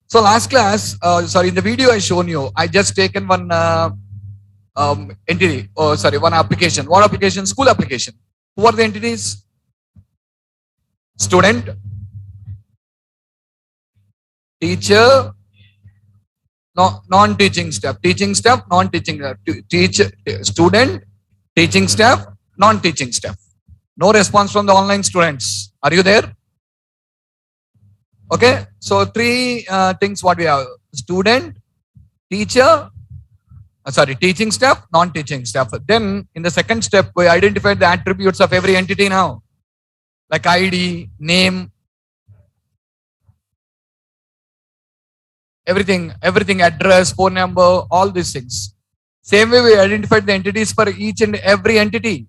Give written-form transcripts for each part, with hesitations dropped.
So last class, in the video I shown you, I just taken one entity, one application. What application? School application. Who are the entities? Student, teacher, non-teaching staff. Teaching staff, non-teaching staff. Teacher, student, teaching staff, non-teaching staff. No response from the online students. Are you there? Okay. So three things what we have. Student, teacher, teaching staff, non-teaching staff. Then in the second step, we identified the attributes of every entity now. Like ID, name, everything, address, phone number, all these things. Same way we identified the entities for each and every entity.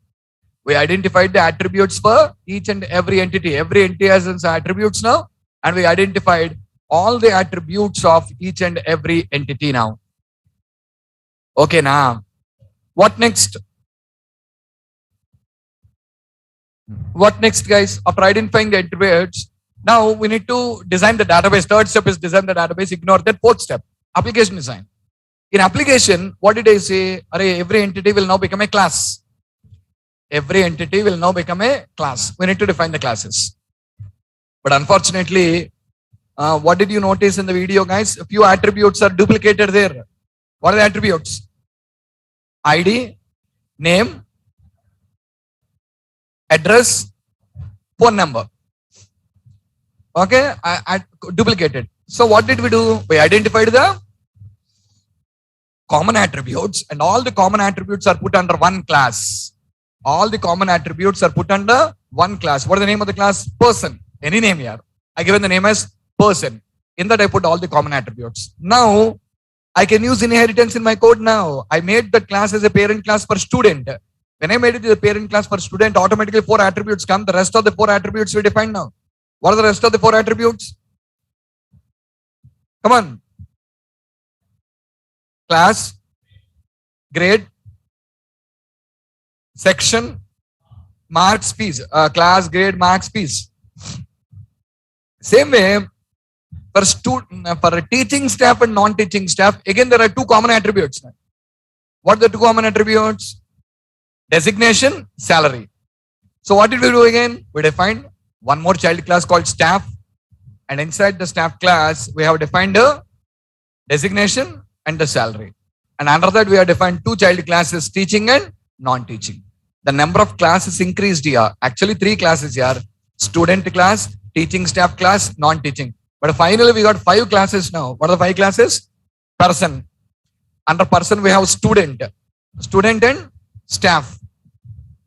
We identified the attributes for each and every entity. Every entity has its attributes now. And we identified all the attributes of each and every entity now. Okay, now, what next? What next, guys? After identifying the attributes, now we need to design the database. Third step is design the database. Ignore that. Fourth step, application design. In application, what did I say? Every entity will now become a class. Every entity will now become a class. We need to define the classes. But unfortunately, what did you notice in the video, guys? A few attributes are duplicated there. What are the attributes? ID, name, address, phone number. Okay, I duplicated. So what did we do? We identified the common attributes, and all the common attributes are put under one class. All the common attributes are put under one class. What is the name of the class? Person. Any name here. I given the name as person. In that I put all the common attributes. Now I can use inheritance in my code now. I made the class as a parent class for student. When I made it as a parent class for student, automatically 4 attributes come. The rest of the 4 attributes we define now. What are the rest of the 4 attributes? Come on. Class, grade, section, marks, piece. Class, grade, marks, piece. Same way, for teaching staff and non-teaching staff, again there are 2 common attributes. What are the 2 common attributes? Designation, salary. So what did we do again? We defined one more child class called staff, and inside the staff class we have defined the designation and the salary. And under that we have defined 2 child classes, teaching and non-teaching. The number of classes increased here. Actually 3 classes here. Student class, teaching staff class, non-teaching. But finally we got 5 classes now. What are the 5 classes? Person. Under person we have student and staff.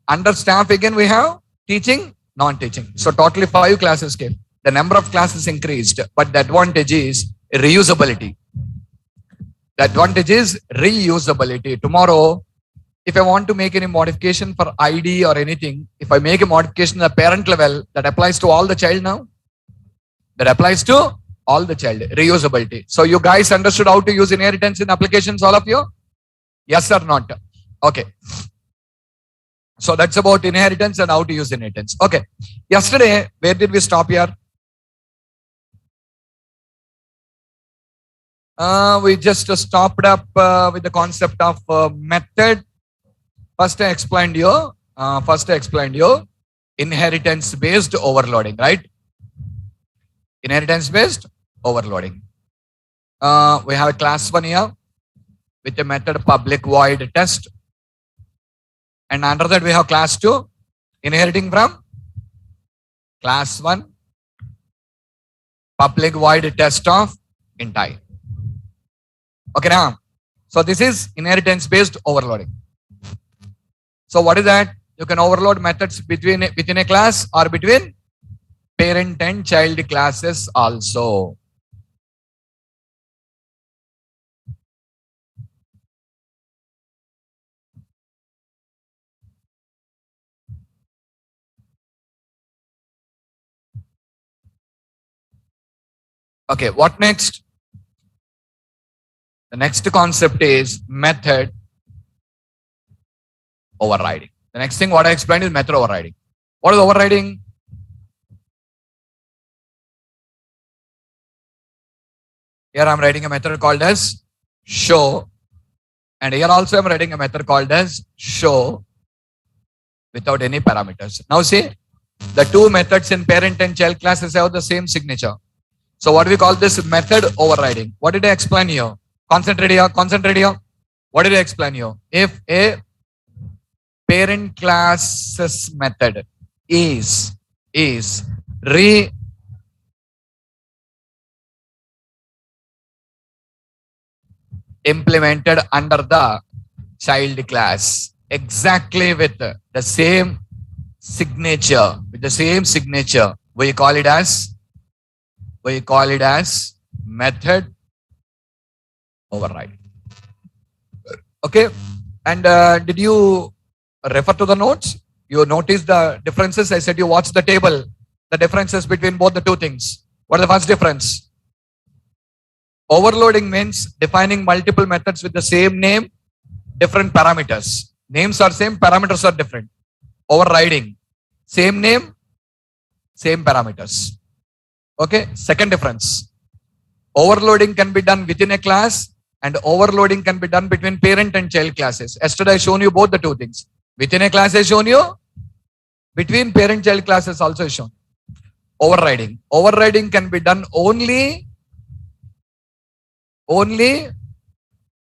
Under staff again we have teaching, non-teaching. So totally 5 classes came. The number of classes increased, but the advantage is reusability. The advantage is reusability. Tomorrow, if I want to make any modification for ID or anything, if I make a modification at the parent level, that applies to all the child now. That applies to all the child. Reusability. So you guys understood how to use inheritance in applications, all of you? Yes or not? Okay. So that's about inheritance and how to use inheritance. Okay. Yesterday, where did we stop here? We just stopped up with the concept of method. First I explained you inheritance based overloading, right? Inheritance based overloading. We have a class 1 here with the method public void test. And under that we have class 2 inheriting from class 1 public void test of int. Okay now. So this is inheritance based overloading. So what is that? You can overload methods within a class or between parent and child classes also. Okay, what next? The next concept is method overriding. The next thing what I explained is method overriding. What is overriding? Here I'm writing a method called as show. And here also I'm writing a method called as show without any parameters. Now see, the two methods in parent and child classes have the same signature. So what we call this method overriding. What did I explain here? Concentrate here, concentrate here. What did I explain here? If a parent classes method is implemented under the child class exactly with the same signature, we call it as method override. Okay, and did you refer to the notes? You notice the differences. I said you watch the table, the differences between both the two things. What is the first difference? Overloading means defining multiple methods with the same name, different parameters. Names are same, parameters are different. Overriding, same name, same parameters. Okay, second difference. Overloading can be done within a class and overloading can be done between parent and child classes. Yesterday I shown you both the two things. Within a class I shown you, between parent child classes also shown. Overriding. Overriding can be done only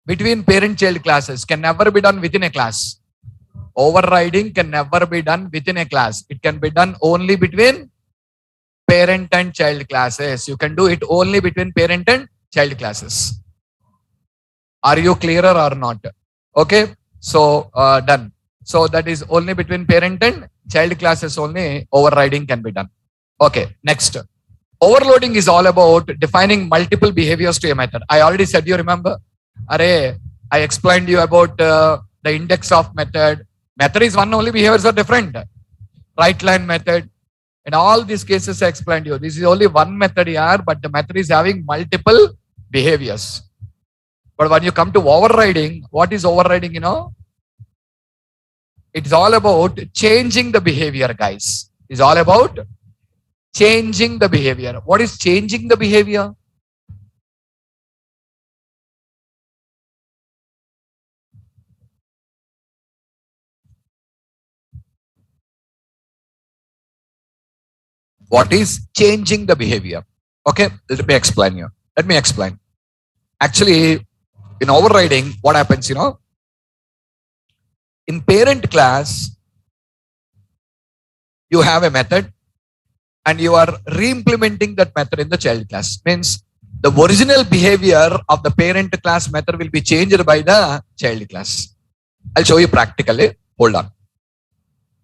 between parent child classes, can never be done within a class. Overriding can never be done within a class. It can be done only between parent and child classes. You can do it only between parent and child classes. Are you clearer or not? Okay, so done. So that is only between parent and child classes only overriding can be done. Okay, next. Overloading is all about defining multiple behaviors to a method. I already said, you remember? I explained you about the index of method. Method is one, only behaviors are different. Right line method. In all these cases I explained you. This is only one method here, but the method is having multiple behaviors. But when you come to overriding, what is overriding, you know? It's all about changing the behavior, guys. It's all about changing the behavior. What is changing the behavior? What is changing the behavior? Okay, let me explain you. Let me explain. Actually, in overriding, what happens, you know? In parent class, you have a method and you are re-implementing that method in the child class. Means the original behavior of the parent class method will be changed by the child class. I'll show you practically. Hold on.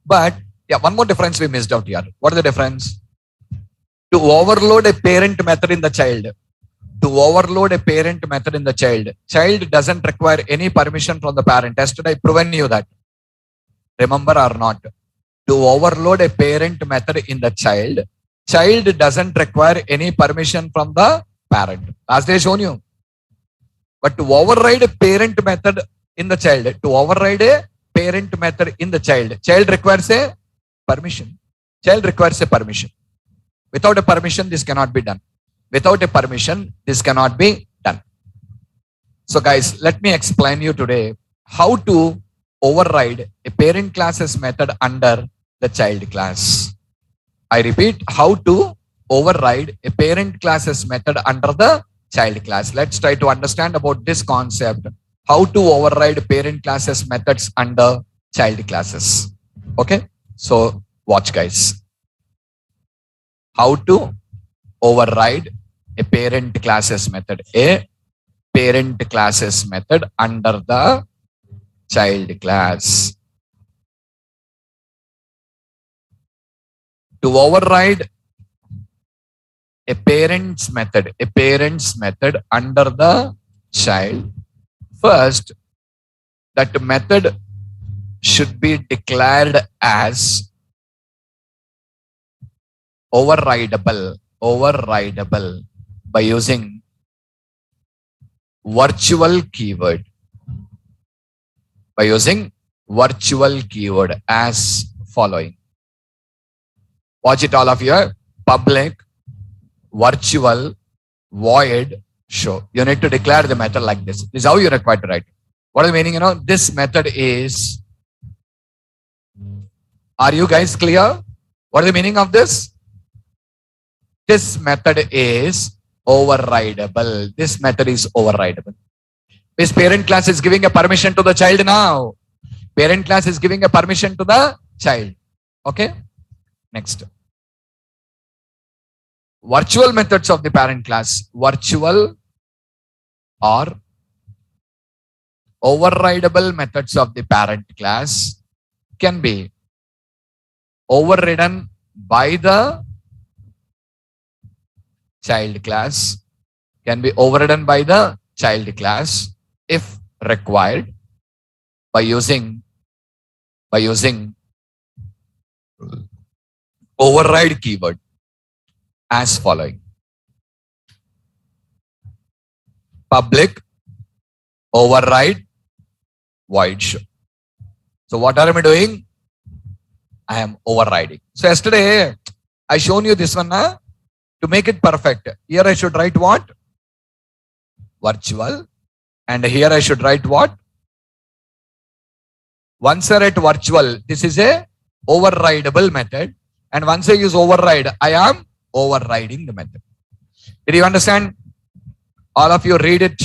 But yeah, one more difference we missed out here. What is the difference? To overload a parent method in the child. To overload a parent method in the child. Child doesn't require any permission from the parent. Yesterday I proven you that. Remember or not? To overload a parent method in the child. Child doesn't require any permission from the parent. As they shown you. But to override a parent method in the child. To override a parent method in the child. Child requires a permission. Child requires a permission. Without a permission, this cannot be done. Without a permission, this cannot be done. So guys, let me explain you today how to override a parent class's method under the child class. I repeat, how to override a parent class's method under the child class. Let's try to understand about this concept. How to override parent classes methods under child classes. Okay, so watch guys. How to override a parent classes method. A parent classes method under the child class. To override a parent's method under the child, first, that method should be declared as overridable by using virtual keyword. By using virtual keyword as following. Watch it all of you. Public, virtual, void, Sure. You need to declare the method like this. This is how you're required to write. What is the meaning? This method is. Are you guys clear? What is the meaning of this? This method is overridable. This method is overridable. This parent class is giving a permission to the child now. Parent class is giving a permission to the child. Okay. Next. Virtual methods of the parent class. Virtual or overridable methods of the parent class can be overridden by the child class, can be overridden by the child class if required by using override keyword as following: public override void show. So what are we doing? I am overriding. So yesterday I shown you this one to make it perfect. Here I should write what? Virtual. And here I should write what? Once I write virtual, this is a overridable method. And once I use override, I am overriding the method. Did you understand? All of you read it.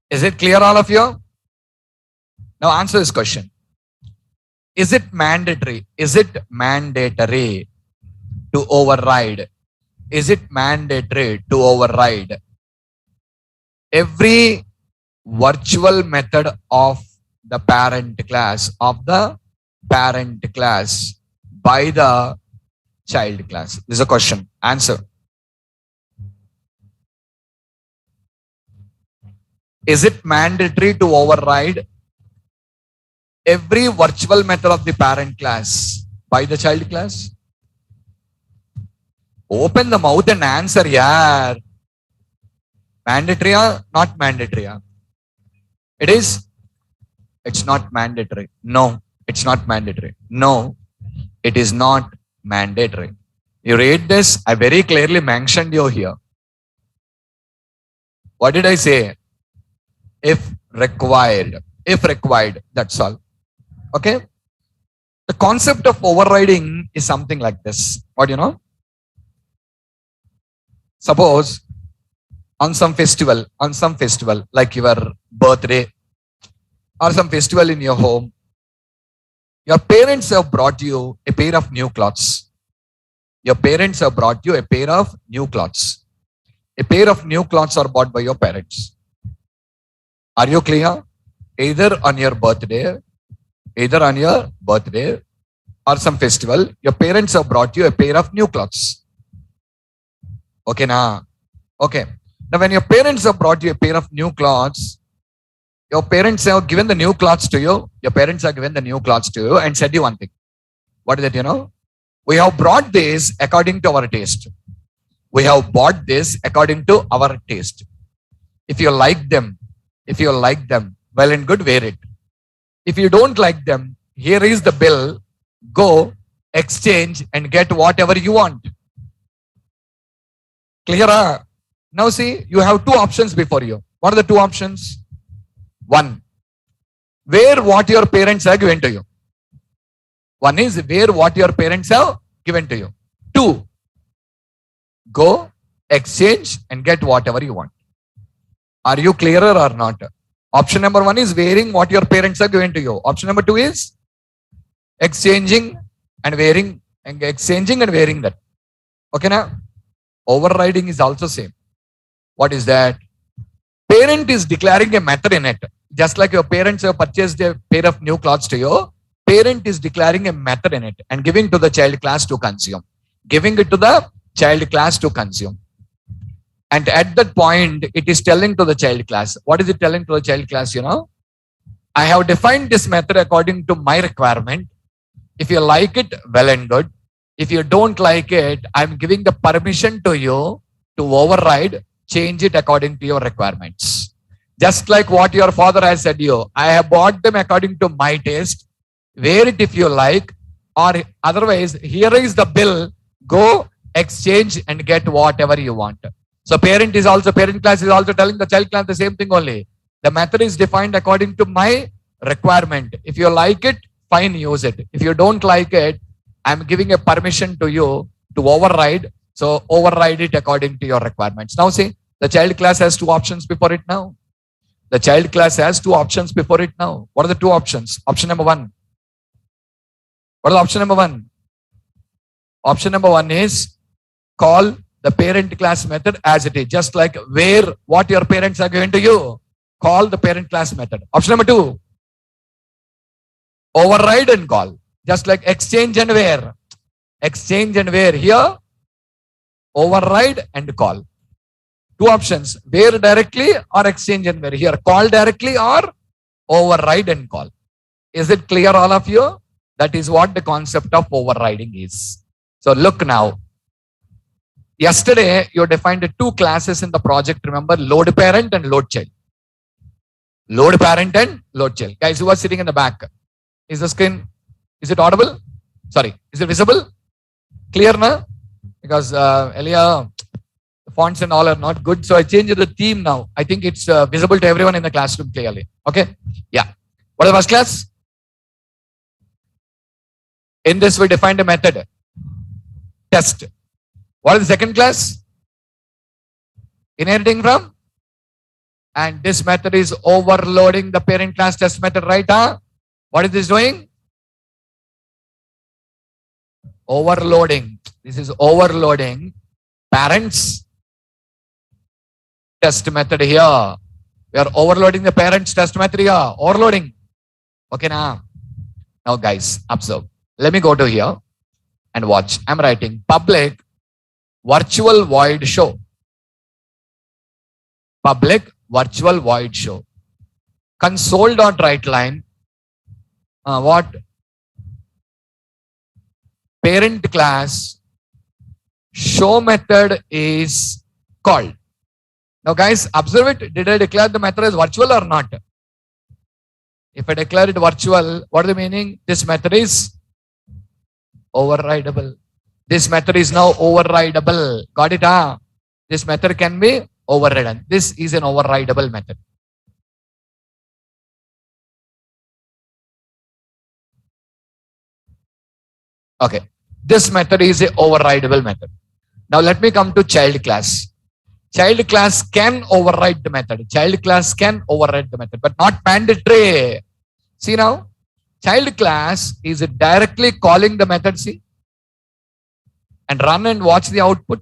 Is it clear, all of you? Now answer this question. Is it mandatory? Is it mandatory to override? Is it mandatory to override every virtual method of the parent class by the child class? This is a question. Answer. Is it mandatory to override every virtual method of the parent class by the child class? Open the mouth and answer, yaar. Mandatory or not mandatory? It is. It's not mandatory. No, it's not mandatory. No, it is not mandatory. You read this, I very clearly mentioned you here. What did I say? If required, that's all. Okay. The concept of overriding is something like this. What suppose on some festival, like your birthday or some festival in your home, your parents have brought you a pair of new clothes. Your parents have brought you a pair of new clothes. A pair of new clothes are bought by your parents. Are you clear? Either on your birthday or some festival, your parents have brought you a pair of new clothes. Okay, na? Okay. Now, when your parents have brought you a pair of new clothes, your parents have given the new clothes to you. Your parents have given the new clothes to you and said you one thing. What is it, We have brought this according to our taste. We have bought this according to our taste. If you like them, well and good, wear it. If you don't like them, here is the bill. Go, exchange and get whatever you want. Clear? Now see, you have two options before you. What are the two options? One, wear what your parents have given to you. One is wear what your parents have given to you. Two, go, exchange, and get whatever you want. Are you clearer or not? Option number 1 is wearing what your parents are giving to you. Option number 2 is exchanging and wearing that. Okay, now overriding is also same. What is that? Parent is declaring a method in it. Just like your parents have purchased a pair of new clothes to you, parent is declaring a method in it and giving to the child class to consume. Giving it to the child class to consume. And at that point, it is telling to the child class. What is it telling to the child class? I have defined this method according to my requirement. If you like it, well and good. If you don't like it, I'm giving the permission to you to override, change it according to your requirements. Just like what your father has said to you, I have bought them according to my taste. Wear it if you like, or otherwise, here is the bill. Go, exchange, and get whatever you want. So parent class is also telling the child class the same thing only. The method is defined according to my requirement. If you like it, fine, use it. If you don't like it, I'm giving a permission to you to override. So override it according to your requirements. Now see, the child class has 2 options before it now. The child class has 2 options before it now. What are the 2 options? Option number 1. What is option number 1? Option number 1 is call the parent class method as it is. Just like where what your parents are giving to you, call the parent class method. Option number 2, override and call. Just like exchange and where. Exchange and where. Here, override and call. 2 options. Where directly or exchange and where. Here, call directly or override and call. Is it clear, all of you? That is what the concept of overriding is. So look now. Yesterday, you defined 2 classes in the project. Remember, load parent and load child. Load parent and load child. Guys who are sitting in the back, is the screen, is it audible? Sorry, is it visible? Clear now? Because earlier, the fonts and all are not good. So I changed the theme now. I think it's visible to everyone in the classroom clearly. Okay? Yeah. What is the first class? In this, we defined a method. Test. What is the second class? Inheriting from? And this method is overloading the parent class test method, right? Huh? What is this doing? Overloading. This is overloading parents test method here. We are overloading the parents test method here. Overloading. Okay, now. Now guys, observe. Let me go to here and watch. I'm writing public virtual void show. Public virtual void show. Console.writeLine. What? Parent class show method is called. Now guys, observe it. Did I declare the method as virtual or not? If I declare it virtual, what is the meaning? This method is overridable. This method is now overridable. Got it? Huh? This method can be overridden. This is an overridable method. Okay. This method is an overridable method. Now let me come to child class. Child class can override the method. Child class can override the method, but not mandatory. See now, child class is directly calling the method, see, and run and watch the output.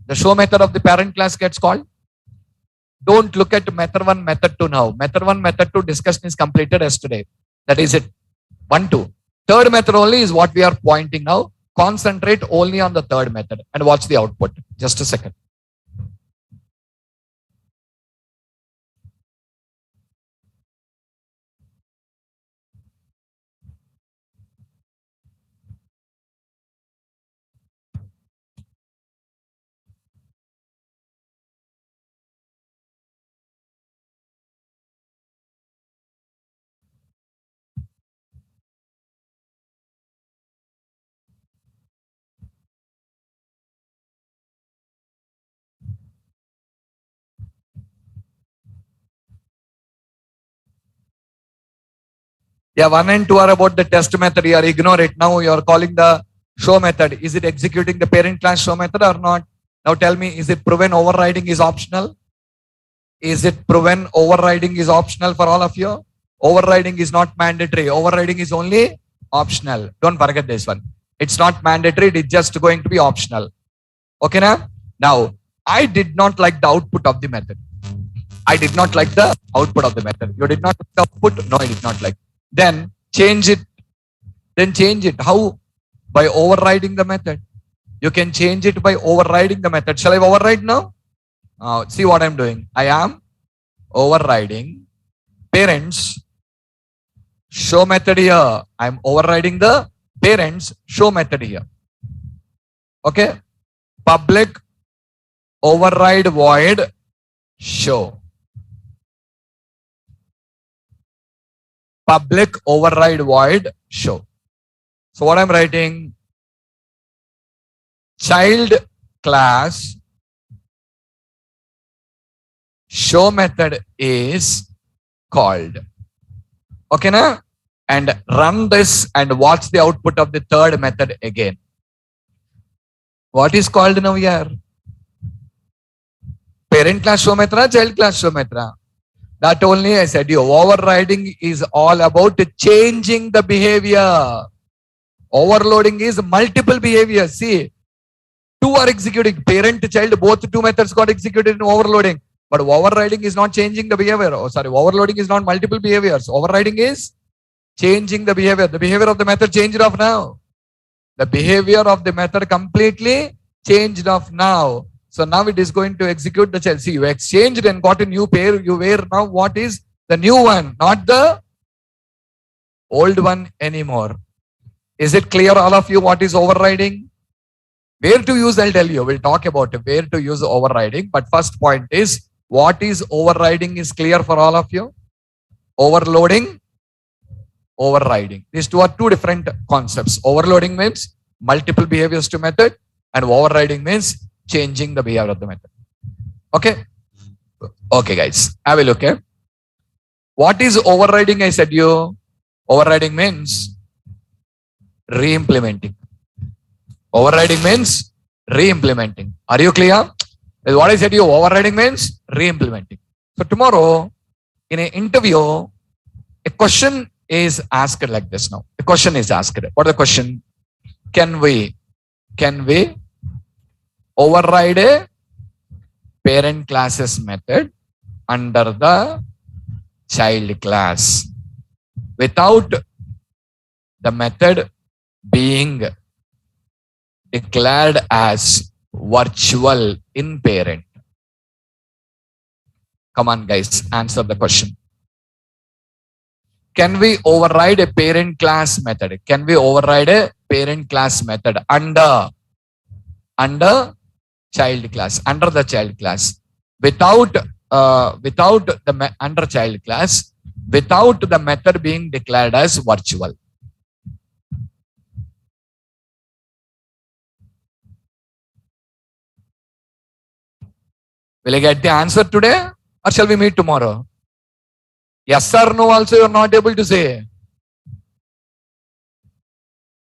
The show method of the parent class gets called. Don't look at method 1, method 2 now. Method 1, method 2 discussion is completed yesterday. That is it. 1, 2. Third method only is what we are pointing now. Concentrate only on the third method and watch the output. Just a second. Yeah, 1 and 2 are about the test method. You are ignore it. Now you are calling the show method. Is it executing the parent class show method or not? Now tell me, is it proven overriding is optional? Is it proven overriding is optional for all of you? Overriding is not mandatory. Overriding is only optional. Don't forget this one. It's not mandatory. It's just going to be optional. Okay now? Now, I did not like the output of the method. I did not like the output of the method. You did not like the output? No, I did not like. Then change it. Then change it. How? By overriding the method. You can change it by overriding the method. Shall I override now? See what I'm doing. I am overriding parents show method here. I'm overriding the parents show method here. Okay. Public override void show. Public override void show. So what I'm writing, child class show method is called. Okay na? And run this and watch the output of the third method again. What is called now here? Parent class show method, child class show method. That only I said you. Overriding is all about changing the behavior. Overloading is multiple behaviors. See, two are executing. Parent, child, both two methods got executed in overloading. But overriding is not changing the behavior. Oh, sorry, overloading is not multiple behaviors. Overriding is changing the behavior. The behavior of the method changed off now. The behavior of the method completely changed off now. So now it is going to execute the child. See, you exchanged and got a new pair. You wear now what is the new one, not the old one anymore. Is it clear, all of you, what is overriding? Where to use, I'll tell you. We'll talk about it, where to use overriding. But first point is, what is overriding is clear for all of you. Overloading, overriding. These two are two different concepts. Overloading means multiple behaviors to method, and overriding means changing the behavior of the method. Okay? Okay, guys. Have a look. What is overriding? I said you. Overriding means re-implementing. Overriding means re-implementing. Are you clear? Is what I said to you. Overriding means re-implementing. So tomorrow, in an interview, a question is asked like this now. A question is asked. What is the question? Can we override a parent classes method under the child class without the method being declared as virtual in parent? Come on, guys, answer the question. Can we override a parent class method? Can we override a parent class method under child class, under the child class, without the under child class, without the method being declared as virtual? Will I get the answer today, or shall we meet tomorrow? Yes or no also you are not able to say.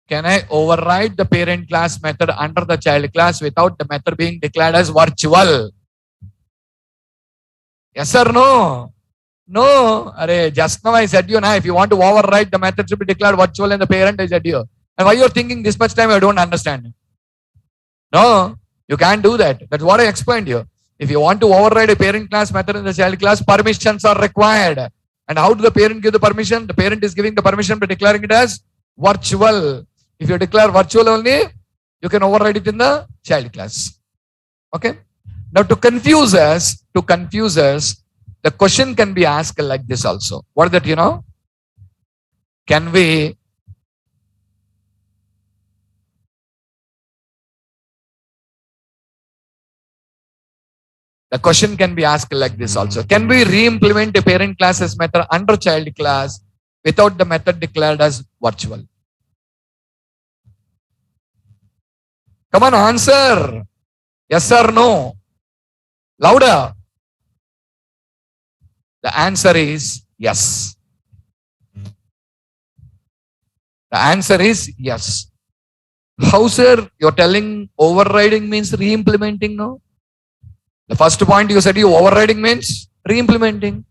Can I override the parent class method under the child class without the method being declared as virtual? Yes or no? No. Just now I said you now, if you want to override, the method should be declared virtual in the parent, I said you. And why you are thinking this much time, I don't understand. No, you can't do that. That's what I explained you. If you want to override a parent class method in the child class, permissions are required. And how do the parent give the permission? The parent is giving the permission by declaring it as virtual. If you declare virtual only, you can override it in the child class. Okay. Now to confuse us, the question can be asked like this also. What is that, you know? Can we The question can be asked like this also. Can we re-implement a parent classes method under child class without the method declared as virtual? Come on, answer. Yes or no? Louder. The answer is yes. The answer is yes. How, sir? You're telling overriding means re-implementing, no? The first point you said you overriding means re-implementing.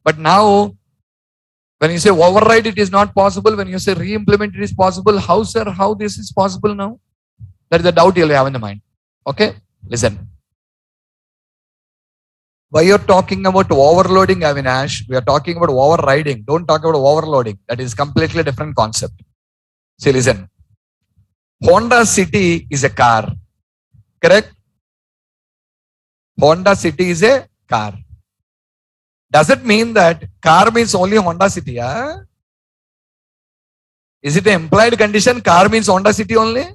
But now, when you say override, it is not possible. When you say re-implement, it is possible. How, sir? How this is possible now? That is the doubt you'll have in the mind. Okay? Listen. Why you're talking about overloading, Avinash? We are talking about overriding. Don't talk about overloading. That is completely different concept. See, listen. Honda City is a car. Correct? Honda City is a car. Does it mean that car means only Honda City? Huh? Is it an implied condition? Car means Honda City only?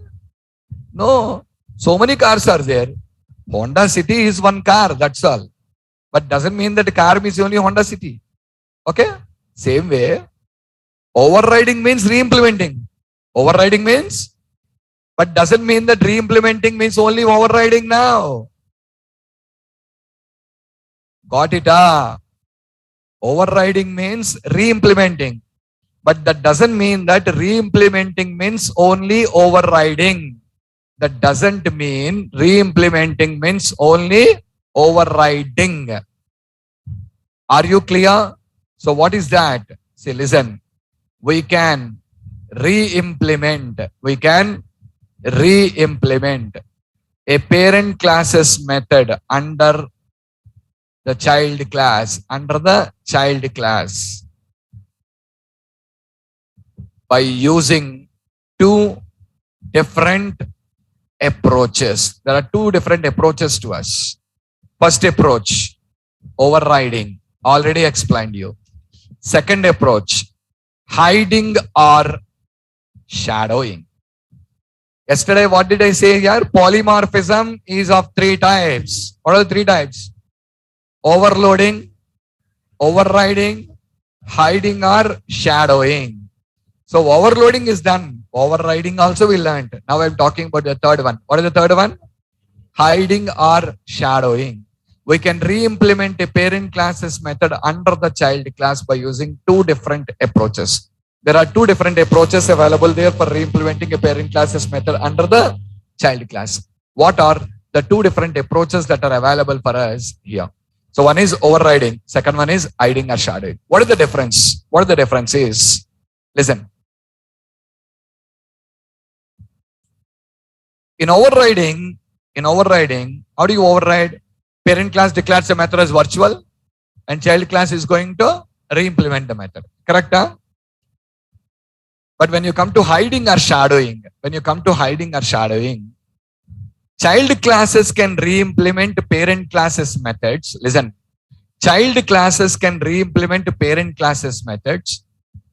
No. So many cars are there. Honda City is one car. That's all. But doesn't mean that car means only Honda City. Okay? Same way. Overriding means re-implementing. Overriding means, but doesn't mean that re-implementing means only overriding now. Got it? Overriding means re-implementing. But that doesn't mean that re-implementing means only overriding. That doesn't mean re-implementing means only overriding. Are you clear? So what is that? See, listen. We can re-implement. We can re-implement a parent classes method under the child class. Under the child class. By using two different approaches. There are two different approaches to us. First approach, overriding. Already explained you. Second approach, hiding or shadowing. Yesterday, what did I say here? Polymorphism is of three types. What are the three types? Overloading, overriding, hiding or shadowing. So overloading is done. Overriding also we learned. Now I'm talking about the third one. What is the third one? Hiding or shadowing. We can re-implement a parent classes method under the child class by using two different approaches. There are two different approaches available there for re-implementing a parent classes method under the child class. What are the two different approaches that are available for us here? So one is overriding. Second one is hiding or shadowing. What is the difference? What the difference is? Listen. In overriding, how do you override? Parent class declares a method as virtual and child class is going to re-implement the method. Correct? Huh? But when you come to hiding or shadowing, child classes can re-implement parent classes methods. Listen, child classes can re-implement parent classes methods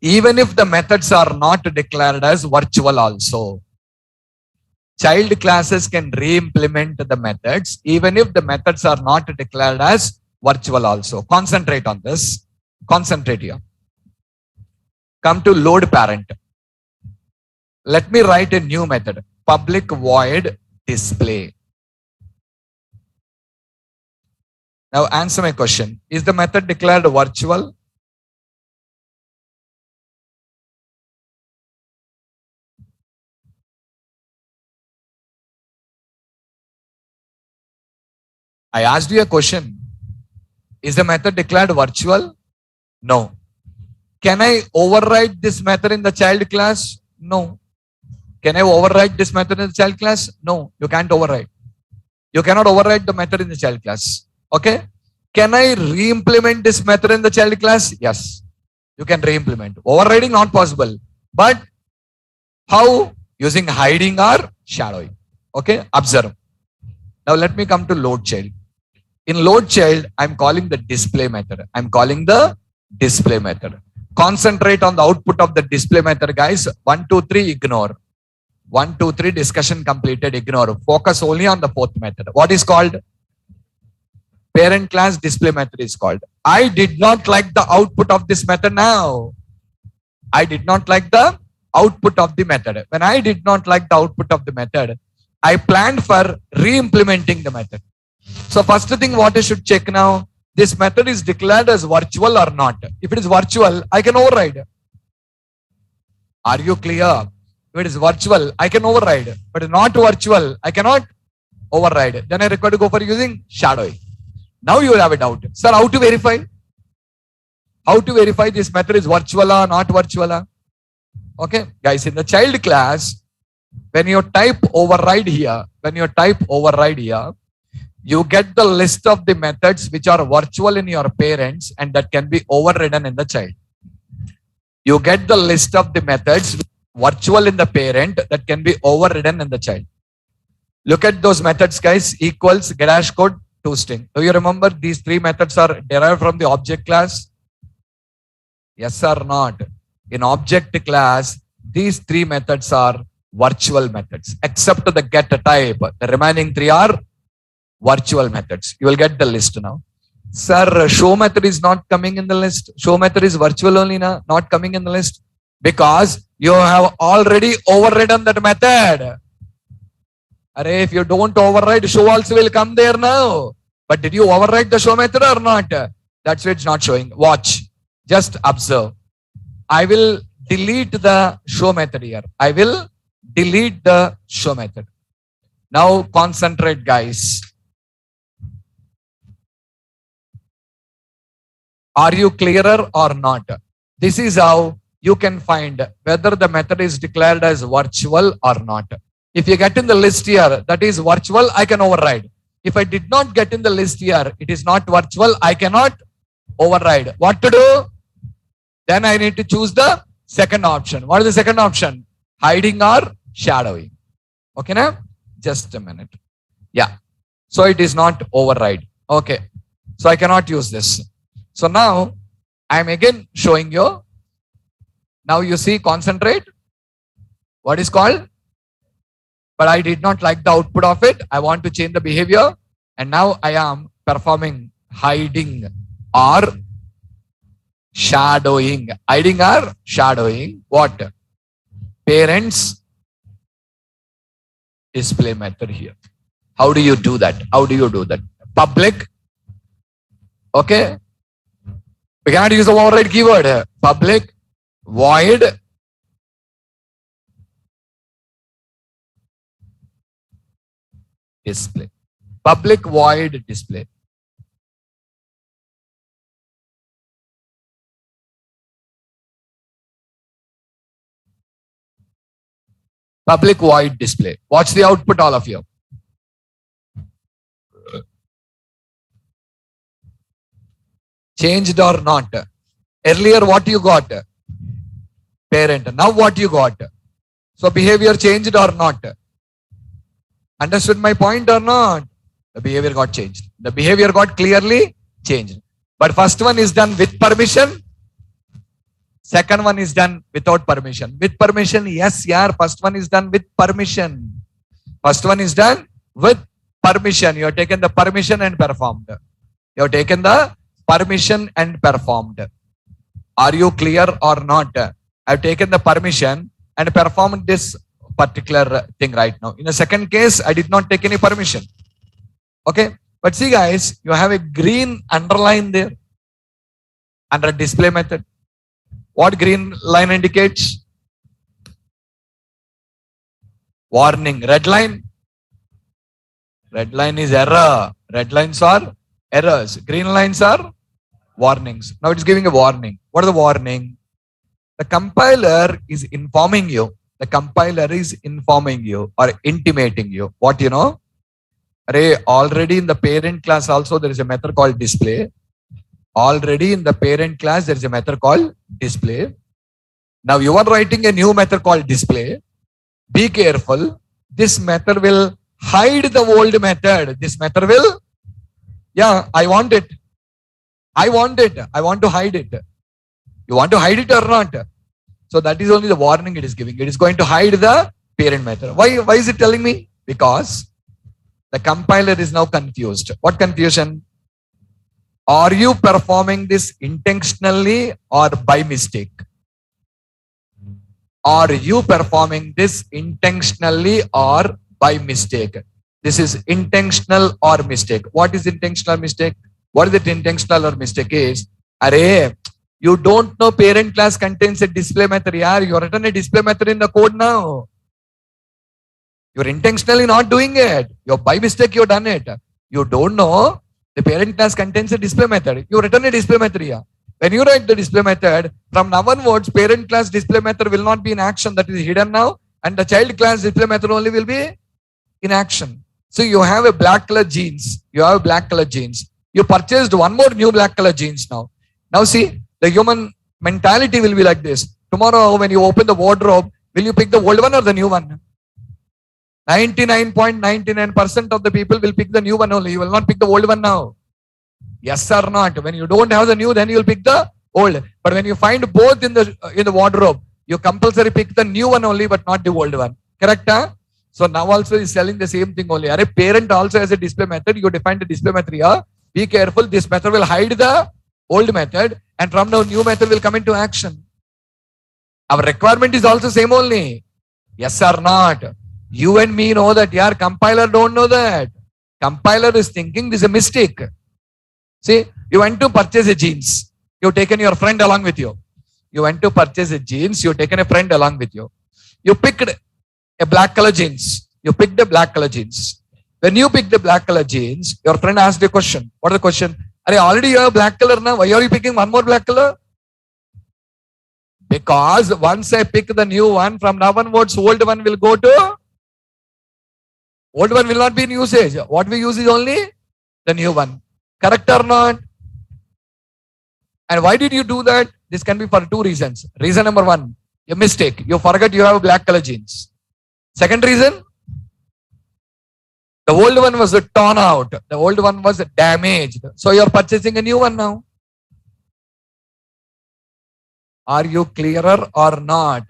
even if the methods are not declared as virtual also. Child classes can re-implement the methods even if the methods are not declared as virtual also. Concentrate on this. Concentrate here. Come to load parent. Let me write a new method. Public void display. Now answer my question. Is the method declared virtual? I asked you a question. Is the method declared virtual? No. Can I override this method in the child class? No. Can I override this method in the child class? No, you can't override. You cannot override the method in the child class. Okay? Can I re-implement this method in the child class? Yes. You can re-implement. Overriding not possible. But how? Using hiding or shadowing. Okay? Observe. Now let me come to load child. In load child, I'm calling the display method. Concentrate on the output of the display method, guys. 1, 2, 3, ignore. 1, 2, 3, discussion completed, ignore. Focus only on the fourth method. What is called? Parent class display method is called. I did not like the output of this method now. I did not like the output of the method. When I did not like the output of the method, I planned for re-implementing the method. So first thing what I should check now, this method is declared as virtual or not. If it is virtual, I can override. Are you clear? If it is virtual, I can override. But not virtual, I cannot override. Then I require to go for using shadowing. Now you will have a doubt. Sir, how to verify? How to verify this method is virtual or not virtual? Okay, guys, in the child class, when you type override here, you get the list of the methods which are virtual in your parents and that can be overridden in the child. You get the list of the methods virtual in the parent that can be overridden in the child. Look at those methods, guys. Equals, get hash code, toString. Do you remember these three methods are derived from the object class? Yes or not? In object class, these three methods are virtual methods, except the get type. The remaining three are virtual methods. You will get the list now. Sir, show method is not coming in the list. Show method is virtual only now, not coming in the list. Because you have already overridden that method. Array, if you don't override, show also will come there now. But did you override the show method or not? That's why it's not showing. Watch. Just observe. I will delete the show method here. I will delete the show method. Now concentrate, guys. Are you clearer or not? This is how you can find whether the method is declared as virtual or not. If you get in the list here, that is virtual, I can override. If I did not get in the list here, it is not virtual, I cannot override. What to do? Then I need to choose the second option. What is the second option? Hiding or shadowing. Okay, now? Just a minute. Yeah. So it is not override. Okay. So I cannot use this. So now I am again showing you. Now you see, concentrate. What is called? But I did not like the output of it. I want to change the behavior. And now I am performing hiding or shadowing. Hiding or shadowing. What? Parents display method here. How do you do that? How do you do that? Public. Okay. We cannot use the override keyword. Public void display. Public void display. Public void display. Watch the output, all of you. Changed or not? Earlier, what you got? Parent. Now what you got? So behavior changed or not? Understood my point or not? The behavior got changed. The behavior got clearly changed. But first one is done with permission. Second one is done without permission. With permission, yes, yeah. First one is done with permission. First one is done with permission. You have taken the permission and performed. You have taken the permission and performed. Are you clear or not? I have taken the permission and performed this particular thing right now. In the second case, I did not take any permission. Okay. But see, guys, you have a green underline there under display method. What green line indicates? Warning. Red line? Red line is error. Red lines are errors. Green lines are warnings. Now it's giving a warning. What is the warning? The compiler is informing you. The compiler is informing you or intimating you. What you know? Already in the parent class also there is a method called display. Already in the parent class there is a method called display. Now you are writing a new method called display. Be careful. This method will hide the old method. This method will, yeah, I want it. I want it. I want to hide it. You want to hide it or not? So that is only the warning it is giving. It is going to hide the parent method. Why is it telling me? Because the compiler is now confused. What confusion? Are you performing this intentionally or by mistake? Are you performing this intentionally or by mistake? This is intentional or mistake. What is intentional or mistake? What is it intentional or mistake is? Array, You don't know parent class contains a display method. Yeah, you written a display method in the code now. You're intentionally not doing it. You're by mistake, you've done it. You don't know the parent class contains a display method. You return a display method here. When you write the display method, from now onwards, parent class display method will not be in action. That is hidden now. And the child class display method only will be in action. So you have a black color jeans. You have black color jeans. You purchased one more new black color jeans now. Now see, the human mentality will be like this. Tomorrow when you open the wardrobe, will you pick the old one or the new one? 99.99% of the people will pick the new one only. You will not pick the old one now. Yes or not? When you don't have the new, then you will pick the old. But when you find both in the wardrobe, you compulsory pick the new one only, but not the old one. Correct? Huh? So now also is selling the same thing only. A parent also has a display method. You define the display method here. Be careful. This method will hide the old method, and from now new method will come into action. Our requirement is also same only. Yes or not? You and me know that. Yeah, compiler don't know that. Compiler is thinking this is a mistake. See, you went to purchase a jeans. You've taken your friend along with you. You went to purchase a jeans. You've taken a friend along with you. You picked a black color jeans. You picked a black color jeans. When you picked the black color jeans, your friend asked a question. What is the question? Are already you have black color now? Why are you picking one more black color? Because once I pick the new one, from now onwards, old one will go to. Old one will not be in usage. What we use is only the new one. Correct or not? And why did you do that? This can be for two reasons. Reason number one, a mistake. You forget you have black color jeans. Second reason, the old one was torn out. The old one was damaged. So you are purchasing a new one now. Are you clearer or not?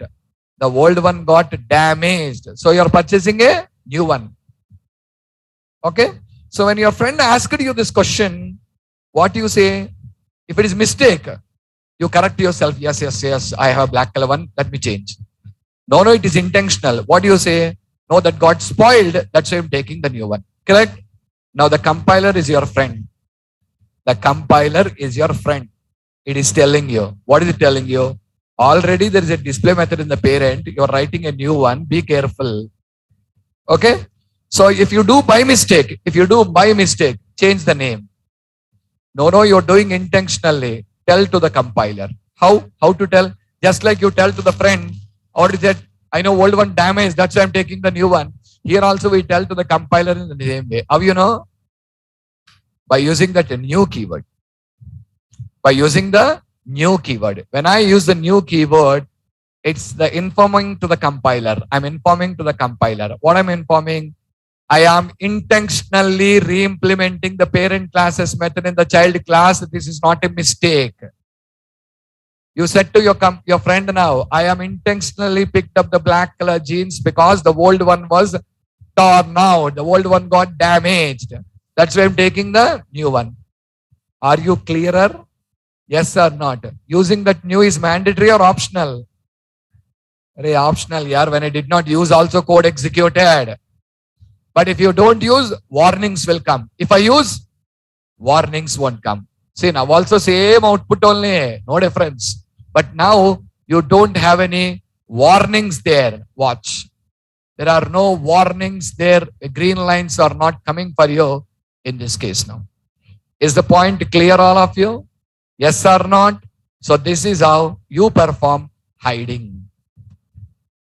The old one got damaged. So you are purchasing a new one. Okay. So when your friend asked you this question, what you say? If it is mistake, you correct yourself. Yes. I have a black color one. Let me change. No, it is intentional. What do you say? No, that got spoiled. That's why I'm taking the new one. Correct? Now the compiler is your friend. The compiler is your friend. It is telling you. What is it telling you? Already there is a display method in the parent. You're writing a new one. Be careful. Okay? So if you do by mistake, change the name. No, you're doing intentionally. Tell to the compiler. How to tell? Just like you tell to the friend, or is that I know old one damaged, that's why I'm taking the new one. Here also we tell to the compiler in the same way. How you know? By using that new keyword. By using the new keyword. When I use the new keyword, it's the informing to the compiler. I'm informing to the compiler. What I'm informing? I am intentionally re-implementing the parent classes method in the child class. This is not a mistake. You said to your friend now, I am intentionally picked up the black color jeans because the old one was torn out. The old one got damaged. That's why I'm taking the new one. Are you clearer? Yes or not? Using that new is mandatory or optional? Very optional here. When I did not use, also code executed. But if you don't use, warnings will come. If I use, warnings won't come. See, now also same output only, no difference. But now you don't have any warnings there. Watch. There are no warnings there. The green lines are not coming for you in this case now. Is the point clear, all of you? Yes or not? So this is how you perform hiding.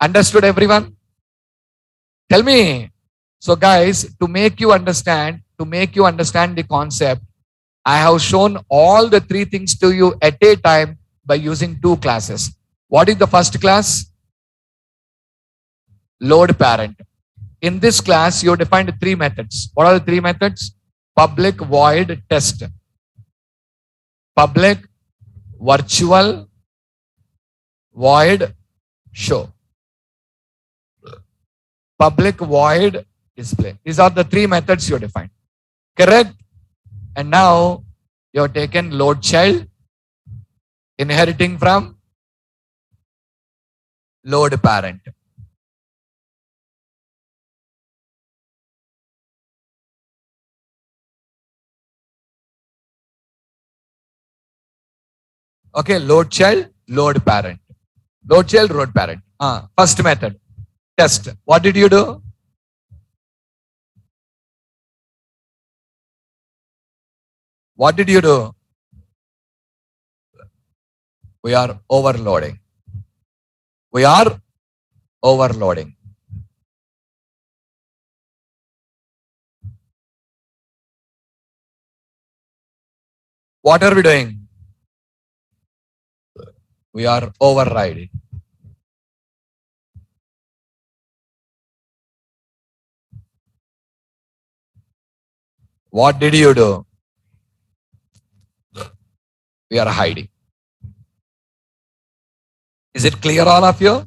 Understood, everyone? Tell me. So guys, to make you understand the concept, I have shown all the three things to you at a time by using two classes. What is the first class? Load parent. In this class, you defined three methods. What are the three methods? Public void test. Public virtual void show. Public void display. These are the three methods you defined. Correct? And now you have taken load child, inheriting from load parent. Okay, load child, load parent. Load child, load parent. First method, test. What did you do? What did you do? We are overloading. We are overloading. What are we doing? We are overriding. What did you do? We are hiding. Is it clear, all of you?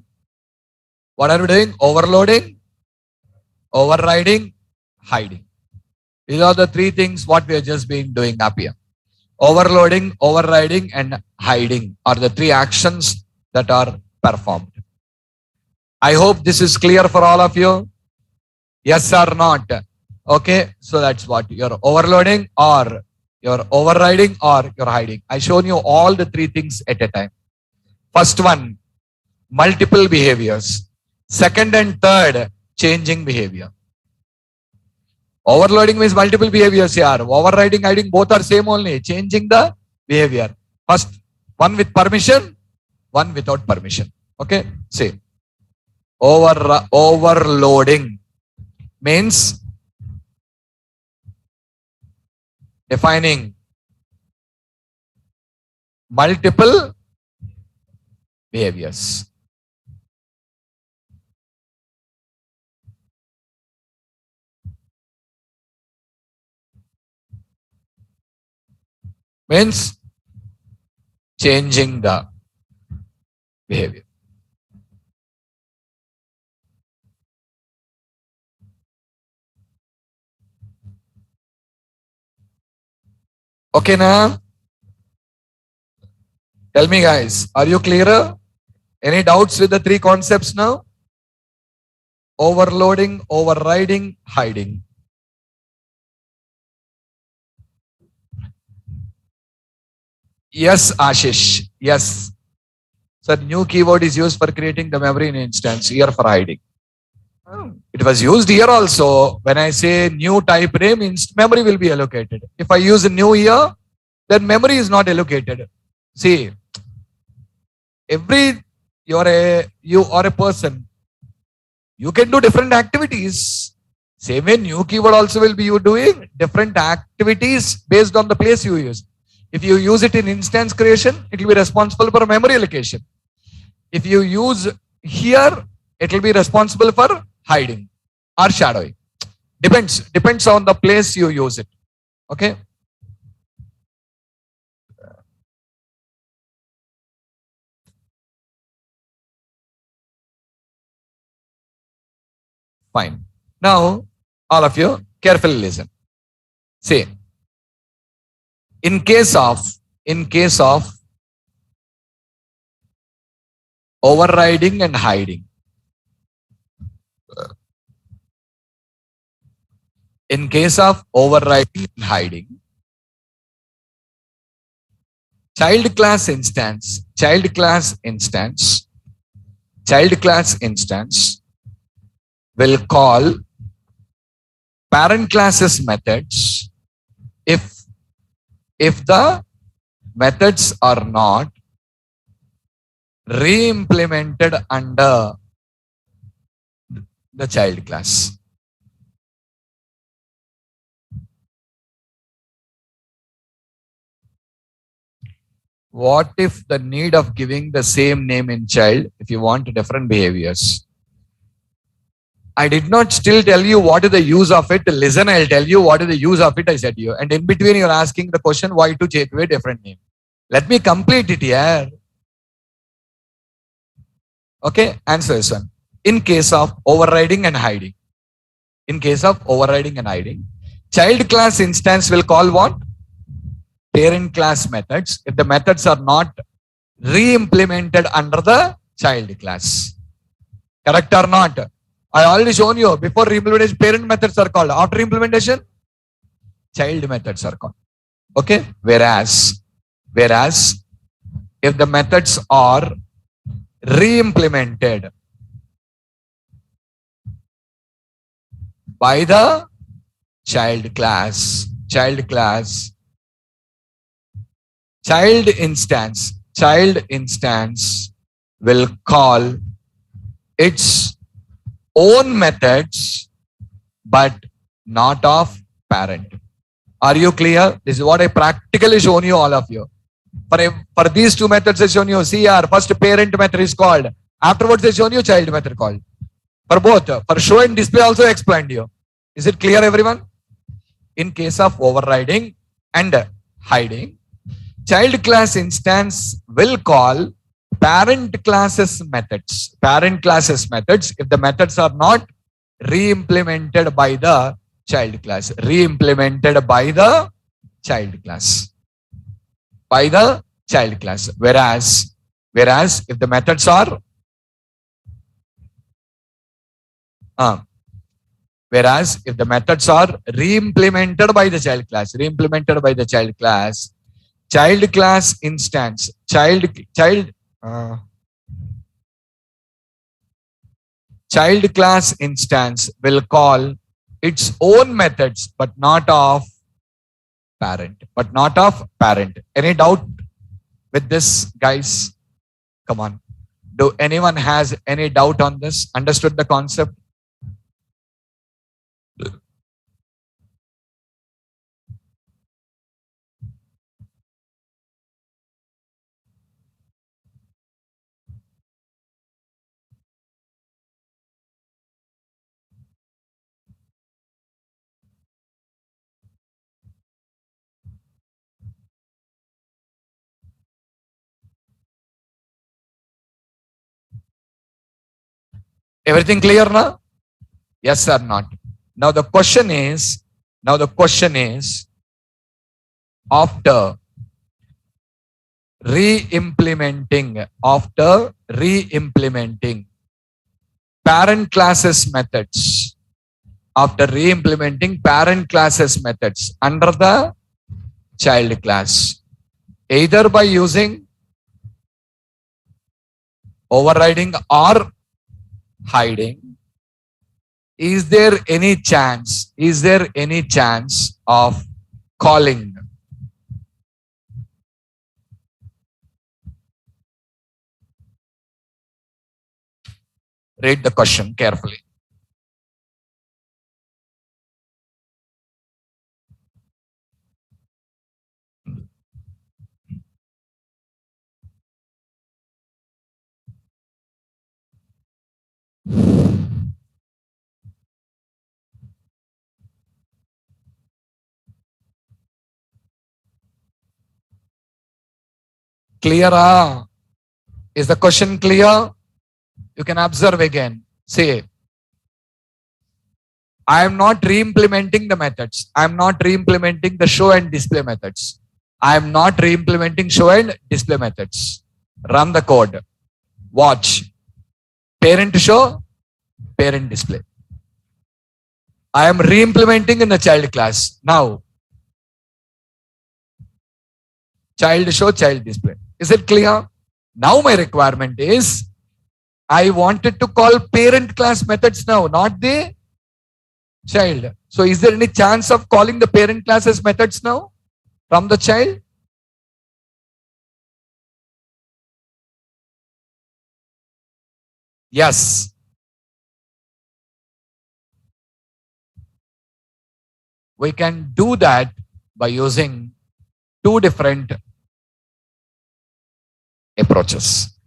What are we doing? Overloading, overriding, hiding. These are the three things what we have just been doing up here. Overloading, overriding, and hiding are the three actions that are performed. I hope this is clear for all of you. Yes or not? Okay, so that's what you're overloading, or you're overriding, or you're hiding. I shown you all the three things at a time. First one, multiple behaviors. Second and third, changing behavior. Overloading means multiple behaviors here. Overriding, hiding, both are same only. Changing the behavior. First, one with permission, one without permission. Okay, see. Overloading means defining multiple behaviors. Means changing the behavior. Okay, now tell me, guys, are you clearer? Any doubts with the three concepts now? Overloading, overriding, hiding. Yes, Ashish. Yes. So new keyword is used for creating the memory in instance. Here for hiding. It was used here also. When I say new type array means memory will be allocated. If I use a new here, then memory is not allocated. See, you are a person. You can do different activities. Same way new keyword also will be you doing different activities based on the place you use. If you use it in instance creation, it will be responsible for memory allocation. If you use here, it will be responsible for hiding or shadowing. Depends on the place you use it. Okay. Fine. Now, all of you carefully listen. See, in case of overriding and hiding, in case of overriding and hiding, child class instance will call parent classes methods if the methods are not re-implemented under the child class. What if the need of giving the same name in child if you want different behaviors? I did not still tell you what is the use of it. Listen, I'll tell you what is the use of it, I said to you. And in between you're asking the question why to take away different name. Let me complete it here. Okay, answer this one. In case of overriding and hiding, child class instance will call what? Parent class methods if the methods are not re-implemented under the child class. Correct or not? I already shown you before implementation parent methods are called. After implementation, child methods are called. Okay. Whereas if the methods are re-implemented by the child class. Child instance will call its own methods but not of parent. Are you clear? This is what I practically shown you, all of you. For these two methods I shown you, see here, first parent method is called. Afterwards I shown you child method called. For both, for show and display also I explained you. Is it clear, everyone? In case of overriding and hiding, child class instance will call parent classes methods. Parent classes methods if the methods are not re-implemented by the child class. Re-implemented by the child class. By the child class. Whereas if the methods are whereas if the methods are re-implemented by the child class, child class instance, child class instance will call its own methods but not of parent. Any doubt with this, guys? Come on. Do anyone has any doubt on this? Understood the concept? Everything clear now? Yes or not? Now the question is, after re-implementing parent classes methods, under the child class, either by using overriding or hiding, is there any chance of calling read the question carefully. Clear? Is the question clear? You can observe again. Say, I am not re-implementing the methods. I am not re-implementing the show and display methods. I am not re-implementing show and display methods. Run the code. Watch. Parent show, parent display. I am re-implementing in the child class. Now, child show, child display. Is it clear? Now my requirement is, I wanted to call parent class methods now, not the child. So is there any chance of calling the parent classes methods now from the child? Yes. We can do that by using two different approaches.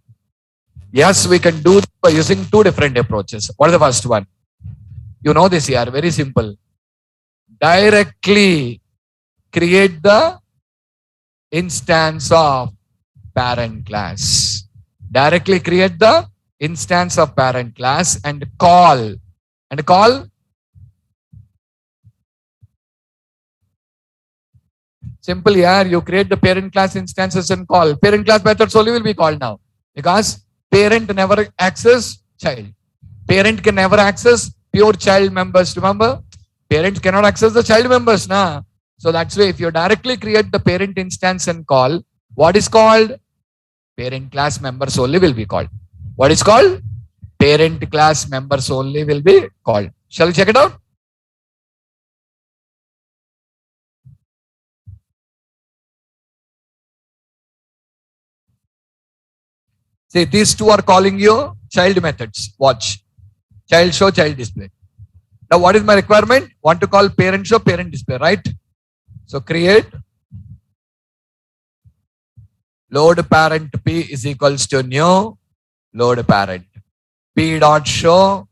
Yes, we can do this by using two different approaches. What is the first one? You know this here, very simple. Directly create the instance of parent class. Directly create the instance of parent class and call. Simple here. You create the parent class instances and call. Parent class methods only will be called now. Because parent never access child. Parent can never access pure child members. Remember? Parents cannot access the child members. Nah. So that's why if you directly create the parent instance and call, what is called? Parent class members only will be called. What is called? Parent class members only will be called. Shall we check it out? See, these two are calling you child methods. Watch. Child show, child display. Now, what is my requirement? Want to call parent show, parent display, right? So, create load parent P is equals to new load parent P dot show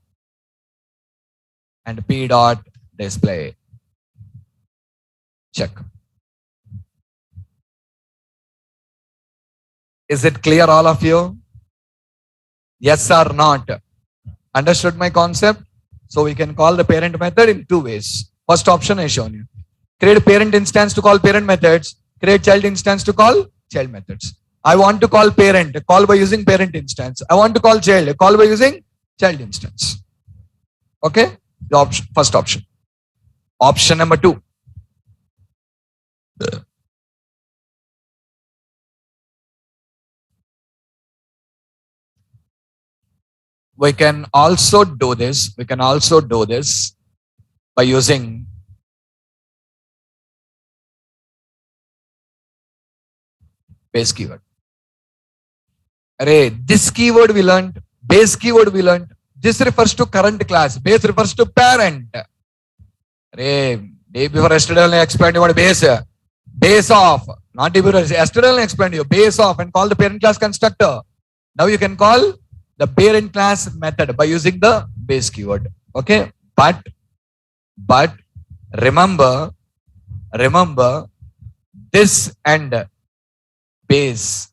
and P dot display. Check. Is it clear, all of you? Yes or not? Understood my concept? So we can call the parent method in two ways. First option I shown you. Create parent instance to call parent methods. Create child instance to call child methods. I want to call parent, call by using parent instance. I want to call child, call by using child instance. Okay? The option, first option. Option number 2. We can also do this. We can also do this by using base keyword. Array, this keyword we learned, base keyword we learned. This refers to current class. Base refers to parent. Array, day before yesterday I explained what base. Base of, not day before yesterday I explained you. Base of and call the parent class constructor. Now you can call the parent class method by using the base keyword. Okay, but remember this and base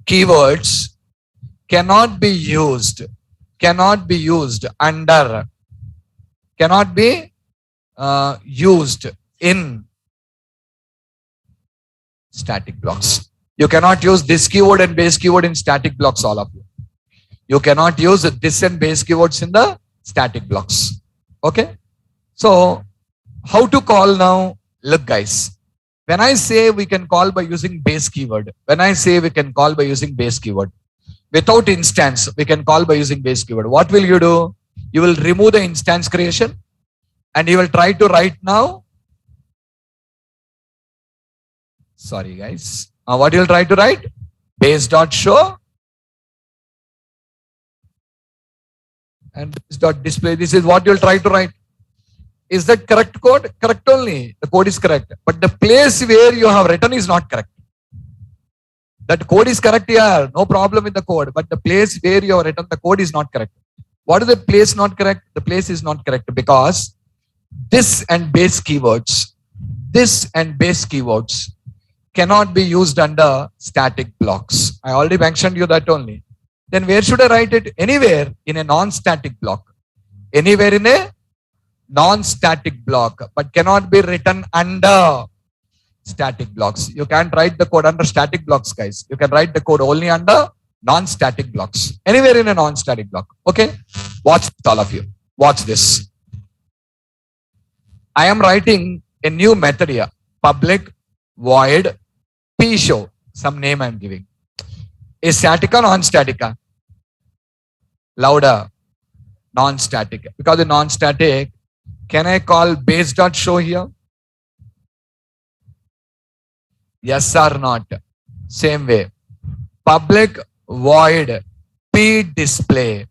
keywords cannot be used under, cannot be used in static blocks. You cannot use this keyword and base keyword in static blocks, all of you. You cannot use this and base keywords in the static blocks. Okay. So how to call now? Look guys, when I say we can call by using base keyword, without instance, we can call by using base keyword. What will you do? You will remove the instance creation and you will try to write now. Sorry guys. What you will try to write? Base dot show and base dot display. This is what you will try to write. Is that correct code? Correct only. The code is correct. But the place where you have written is not correct. That code is correct here. No problem with the code. But the place where you have written the code is not correct. What is the place not correct? The place is not correct because this and base keywords cannot be used under static blocks. I already mentioned you that only. Then where should I write it? Anywhere in a non-static block. Anywhere in a non-static block, but cannot be written under static blocks. You can't write the code under static blocks, guys. You can write the code only under non-static blocks. Anywhere in a non-static block. Okay? Watch all of you. Watch this. I am writing a new method here. Public void P show. Some name I am giving. Is static or non-static? Louder. Non-static. Because the non-static, can I call base dot show here? Yes or not? Same way. Public void P display.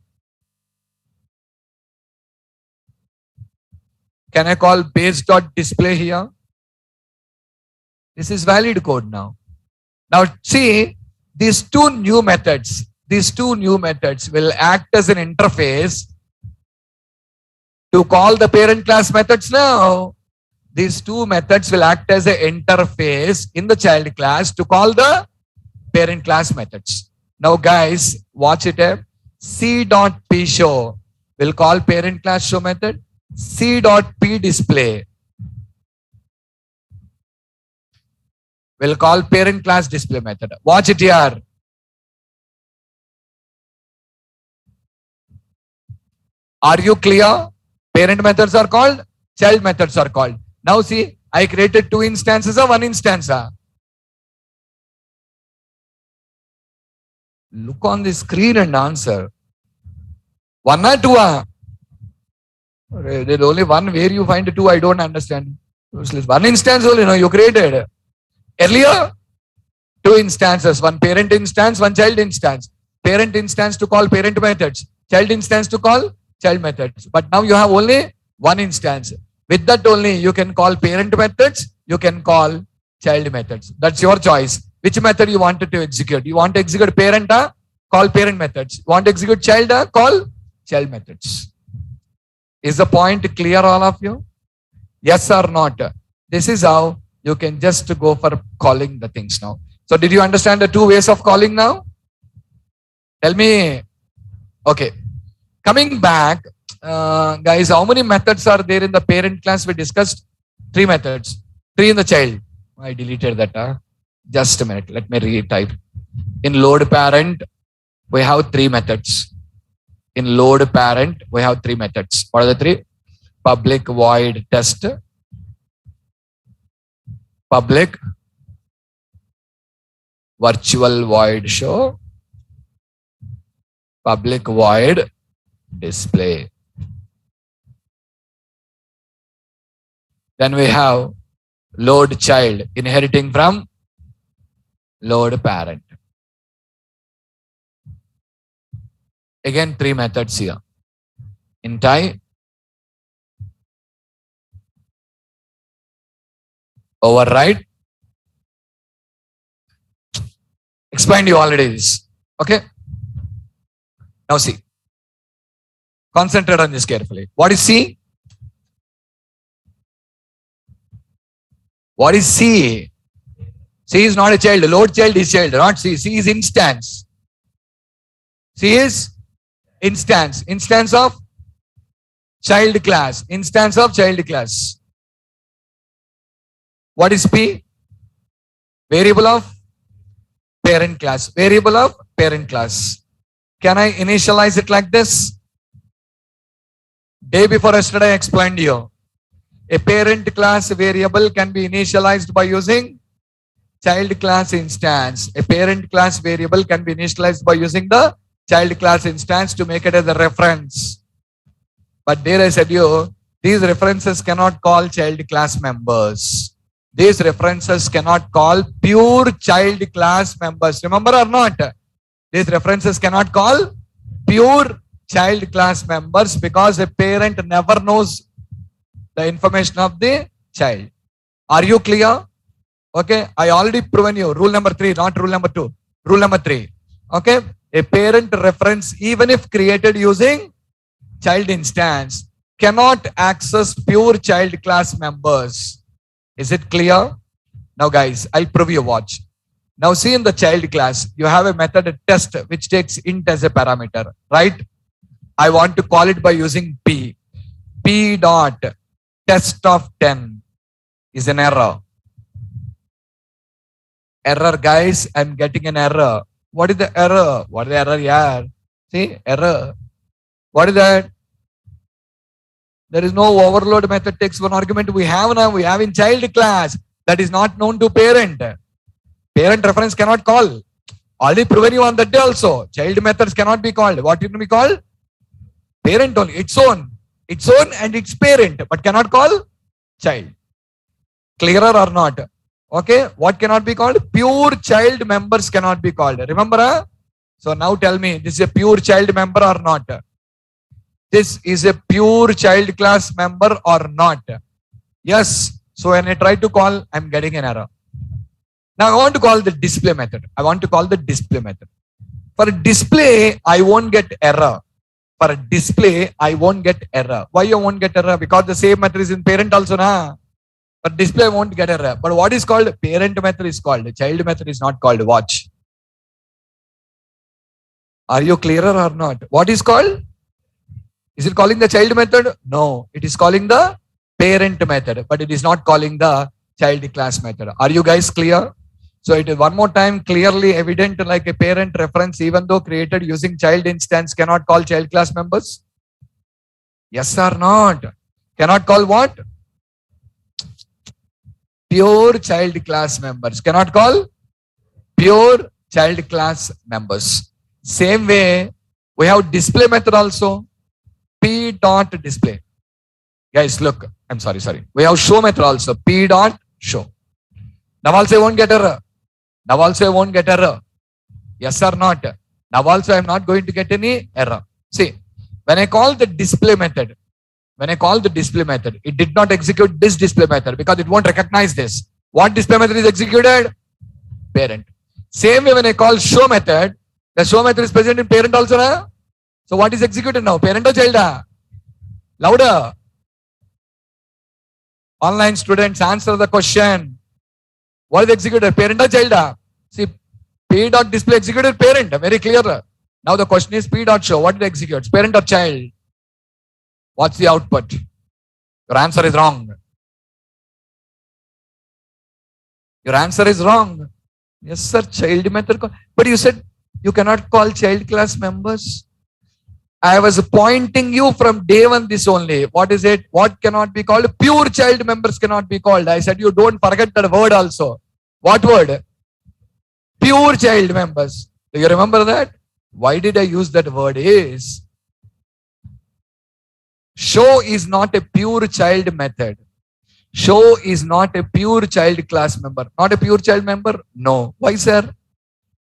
Can I call base dot display here? This is valid code now. Now see, these two new methods will act as an interface to call the parent class methods now. These two methods will act as an interface in the child class to call the parent class methods. Now guys, watch it here. C.P show will call parent class show method. C.P display will call parent class display method. Watch it here. Are you clear? Parent methods are called child methods are called. Now see, I created 2 instances or 1 instance. Look on the screen and answer. 1 or 2? There's only one. Where you find 2, I don't understand. 1 instance only, no, you created. Earlier, 2 instances, 1 parent instance, 1 child instance. Parent instance to call parent methods, child instance to call child methods. But now you have only 1 instance. With that only, you can call parent methods, you can call child methods. That's your choice. Which method you wanted to execute? You want to execute parent, call parent methods. You want to execute child, call child methods. Is the point clear, all of you? Yes or not? This is how you can just go for calling the things now. So did you understand the 2 ways of calling now? Tell me. Okay. Coming back, guys, how many methods are there in the parent class? We discussed 3 methods. 3 in the child. I deleted that. Just a minute. Let me retype. In load parent, we have 3 methods. In load parent, we have 3 methods. What are the 3? Public void test, public virtual void show, public void display. Then we have load child inheriting from load parent. Again, 3 methods here. Intie, override. Explained you already this. Okay. Now see. Concentrate on this carefully. What is C? What is C? C is not a child. Load child is child, not C. C is instance. C is instance. Instance of child class. Instance of child class. What is P? Variable of parent class. Variable of parent class. Can I initialize it like this? Day before yesterday I explained to you. A parent class variable can be initialized by using child class instance. A parent class variable can be initialized by using the child class instance to make it as a reference. But there I said you, these references cannot call child class members. These references cannot call pure child class members. Remember or not? These references cannot call pure child class members because a parent never knows the information of the child. Are you clear? Okay. I already proven you. Rule number 3, not rule number 2. Rule number 3. Okay. A parent reference, even if created using child instance, cannot access pure child class members. Is it clear? Now guys, I'll prove you. Watch. Now see, in the child class, you have a method test which takes int as a parameter, right? I want to call it by using P. P dot test of 10 is an error. Error, guys. I'm getting an error. What is the error? What is the error here? See, error. What is that? There is no overload method takes one argument. We have now. We have in child class that is not known to parent. Parent reference cannot call. Already proven you on that day also. Child methods cannot be called. What can be called? Parent only. Its own. Its own and its parent. But cannot call child. Clearer or not? Okay. What cannot be called? Pure child members cannot be called. Remember? So now tell me, this is a pure child member or not? This is a pure child class member or not? Yes. So when I try to call, I'm getting an error. Now I want to call the display method. I want to call the display method. For display, I won't get error. For display, I won't get error. Why you won't get error? Because the same method is in parent also, na? For display, I won't get error. But what is called? Parent method is called. Child method is not called. Watch. Are you clearer or not? What is called? Is it calling the child method? No. It is calling the parent method. But it is not calling the child class method. Are you guys clear? So it is one more time clearly evident, like a parent reference, even though created using child instance, cannot call child class members. Yes or not? Cannot call what? pure child class members. Cannot call pure child class members. Same way, we have display method also. P dot display. Guys, look. I'm sorry. We have show method also. P dot show. Now also I won't get error. Yes or not? Now also I am not going to get any error. See, when I call the display method, it did not execute this display method because it won't recognize this. What display method is executed? Parent. Same way when I call show method, the show method is present in parent also. Na? So what is executed now? Parent or child? Louder. Online students, answer the question. What is executed? Parent or child? See, P dot display executed parent. Very clear. Now the question is P dot show. What did it execute? Parent or child? What's the output? Your answer is wrong. Yes, sir. Child method. But you said you cannot call child class members. I was pointing you from day one this only. What is it? What cannot be called? Pure child members cannot be called. I said you don't forget that word also. What word? Pure child members. Do you remember that? Why did I use that word is show is not a pure child method. Show is not a pure child class member. Not a pure child member? No. Why, sir?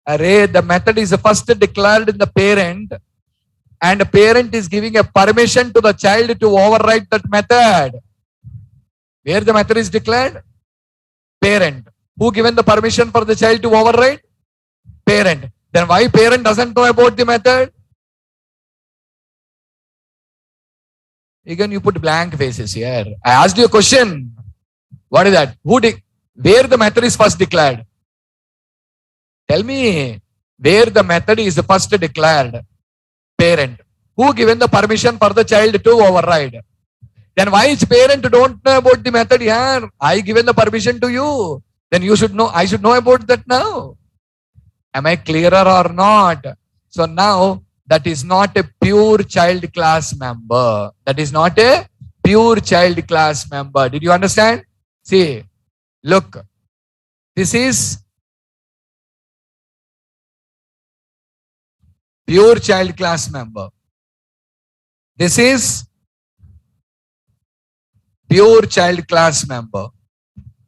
Array, the method is first declared in the parent and the parent is giving a permission to the child to override that method. Where the method is declared? Parent. Who given the permission for the child to override? Parent. Then why parent doesn't know about the method? Again, you put blank faces here. I asked you a question. What is that? Where the method is first declared? Tell me. Where the method is first declared? Parent. Who given the permission for the child to override? Then why is parent don't know about the method here? I given the permission to you. Then you should know. I should know about that now. Am I clearer or not? So now that is not a pure child class member. That is not a pure child class member. Did you understand? See, look. This is pure child class member. This is pure child class member.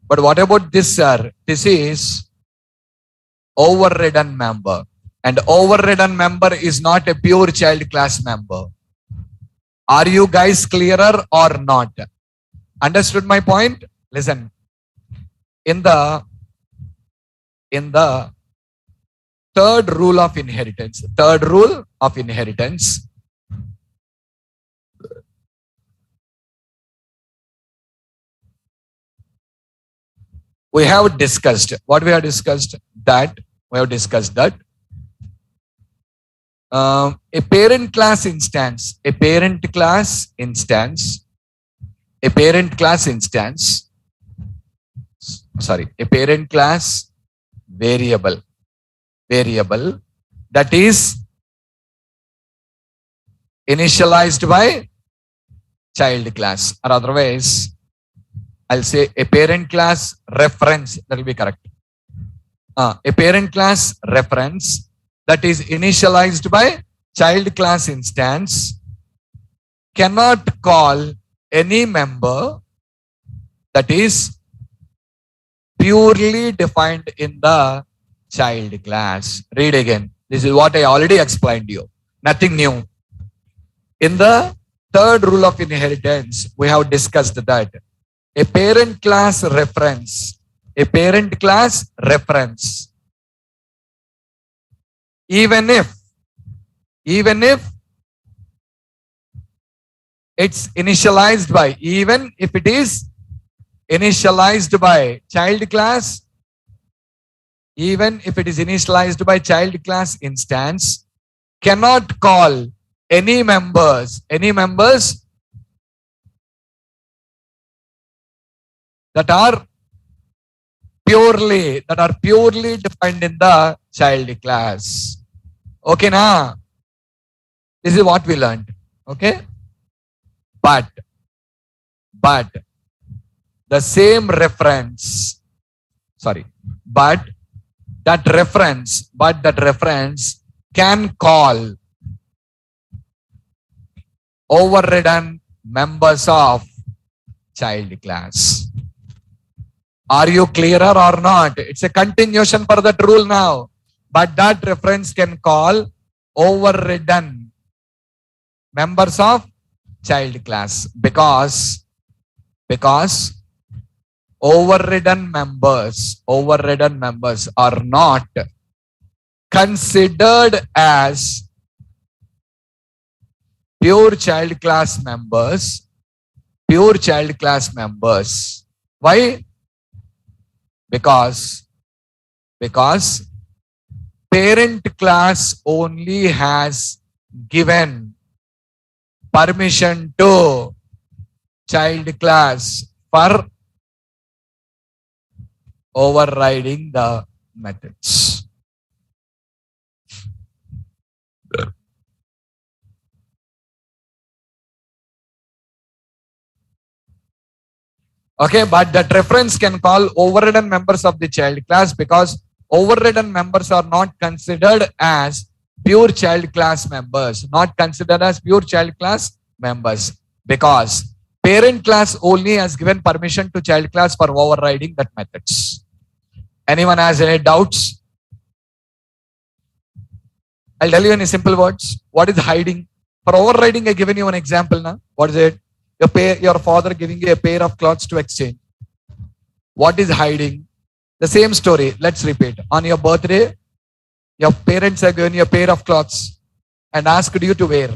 But what about this, sir? This is overridden member. And overridden member is not a pure child class member. Are you guys clearer or not? Understood my point? Listen. In the third rule of inheritance, we have discussed what we have discussed that a parent class variable that is initialized by child class, or otherwise I'll say a parent class reference. That will be correct. A parent class reference that is initialized by child class instance cannot call any member that is purely defined in the child class. Read again. This is what I already explained to you. Nothing new. In the third rule of inheritance, we have discussed that a parent class reference, even if it's initialized by, even if it is initialized by child class, even if it is initialized by child class instance, cannot call any members that are purely defined in the child class. Okay, na? This is what we learned. Okay, but the same reference, sorry, but that reference can call overridden members of child class. Are you clearer or not? It's a continuation for that rule now. But that reference can call overridden members of child class because overridden members are not considered as pure child class members. Why? Because parent class only has given permission to child class for overriding the methods. Okay, but that reference can call overridden members of the child class because overridden members are not considered as pure child class members. Because parent class only has given permission to child class for overriding that methods. Anyone has any doubts? I'll tell you in simple words. What is hiding? For overriding, I given you an example now. What is it? Your father giving you a pair of clothes to exchange. What is hiding? The same story. Let's repeat. On your birthday, your parents have given you a pair of clothes and asked you to wear.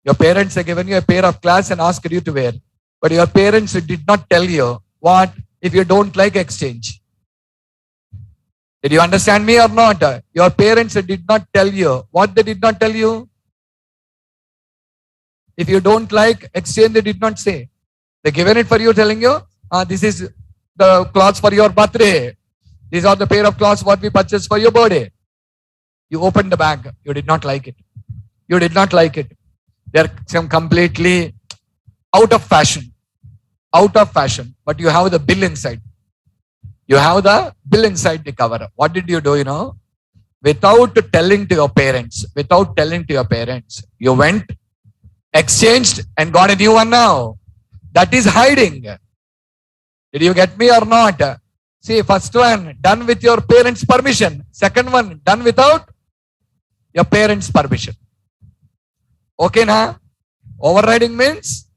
Your parents have given you a pair of clothes and asked you to wear. But your parents did not tell you what if you don't like exchange. Did you understand me or not? Your parents did not tell you. What they did not tell you? If you don't like exchange, they did not say. They given it for you, telling you, this is the clothes for your birthday. These are the pair of clothes what we purchased for your birthday. You opened the bag. You did not like it. They're completely out of fashion. But you have the bill inside. The cover. What did you do, Without telling to your parents, you went, exchanged and got a new one now. That is hiding. Did you get me or not? See, first one done with your parents' permission. Second one done without your parents' permission. Okay, now? Overriding means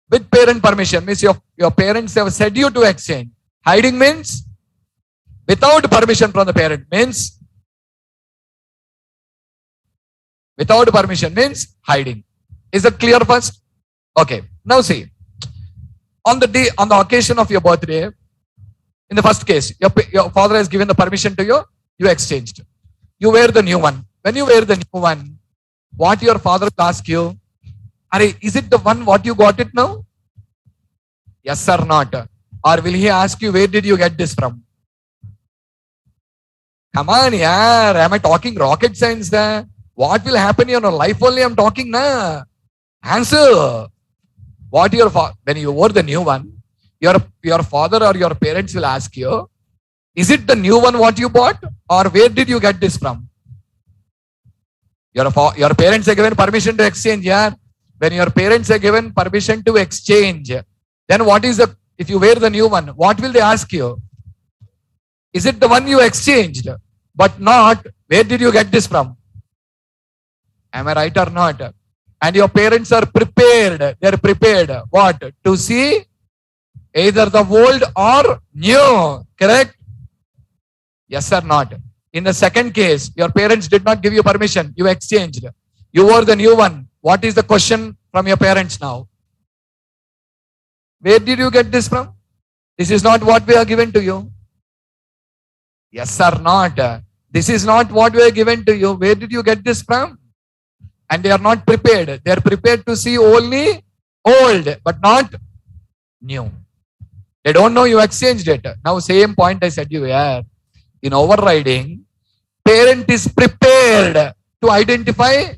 with parent permission. Means your parents have said you to exchange. Hiding means without permission from the parent. Without permission means hiding. Is that clear first? Okay. Now see, on the occasion of your birthday, in the first case, your father has given the permission to you, you exchanged. You wear the new one. When you wear the new one, what your father will ask you, is it the one what you got it now? Yes or not? Or will he ask you, where did you get this from? Come on, yaar. Am I talking rocket science there? What will happen in your life only I'm talking now? Answer. When you wore the new one, your father or your parents will ask you, is it the new one what you bought? Or where did you get this from? Your parents are given permission to exchange. Yeah? When your parents are given permission to exchange, then if you wear the new one, what will they ask you? Is it the one you exchanged? But not, where did you get this from? Am I right or not? And your parents are prepared. They are prepared. What? To see either the old or new. Correct? Yes or not? In the second case, your parents did not give you permission. You exchanged. You wore the new one. What is the question from your parents now? Where did you get this from? This is not what we are given to you. Yes or not? This is not what we are given to you. Where did you get this from? And they are not prepared. They are prepared to see only old, but not new. They don't know you exchanged it. Now, same point I said you here. In overriding, parent is prepared to identify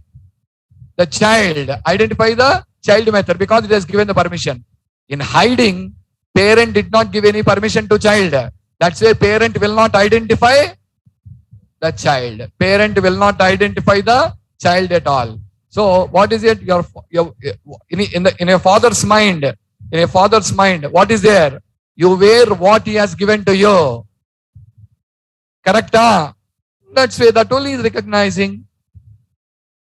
the child method because it has given the permission. In hiding, Parent did not give any permission to child. That's why parent will not identify the child. Parent will not identify the child at all. So what is it? In a father's mind, what is there? You wear what he has given to you. Correct? That's why that only is recognizing.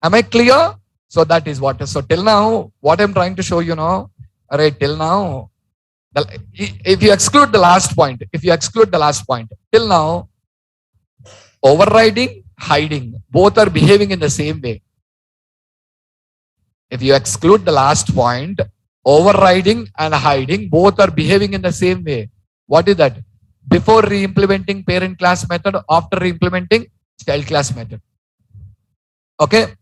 Am I clear? So that is what. So till now, what I'm trying to show you now, alright, till now, if you exclude the last point, till now, overriding, hiding, both are behaving in the same way. If you exclude the last point, overriding and hiding, both are behaving in the same way. What is that? Before re-implementing parent class method, after re-implementing child class method. Okay.